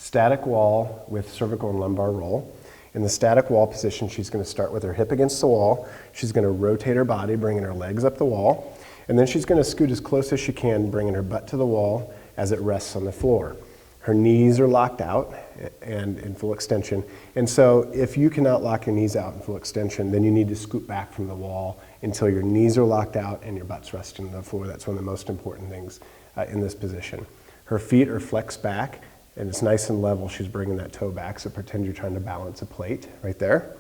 Static wall with cervical and lumbar roll. In the static wall position, she's going to start with her hip against the wall. She's going to rotate her body, bringing her legs up the wall. And then she's going to scoot as close as she can, bringing her butt to the wall as it rests on the floor. Her knees are locked out and in full extension. And so if you cannot lock your knees out in full extension, then you need to scoot back from the wall until your knees are locked out and your butt's resting on the floor. That's one of the most important things in this position. Her feet are flexed back and it's nice and level. She's bringing that toe back, so pretend you're trying to balance a plate right there.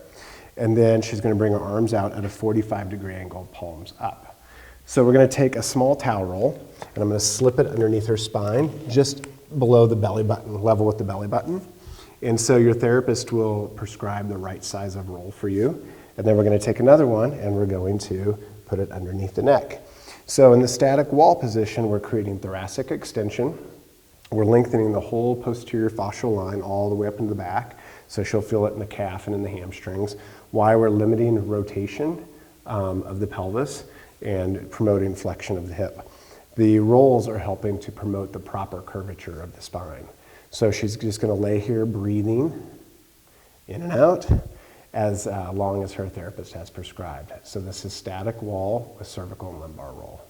And then she's going to bring her arms out at a 45-degree angle, palms up. So we're going to take a small towel roll and I'm going to slip it underneath her spine, just below the belly button, level with the belly button. And so your therapist will prescribe the right size of roll for you. And then we're going to take another one and we're going to put it underneath the neck. So in the static wall position, we're creating thoracic extension. We're lengthening the whole posterior fascial line all the way up into the back. So she'll feel it in the calf and in the hamstrings. Why we're limiting rotation of the pelvis and promoting flexion of the hip. The rolls are helping to promote the proper curvature of the spine. So she's just going to lay here breathing in and out as long as her therapist has prescribed. So this is static wall with cervical and lumbar roll.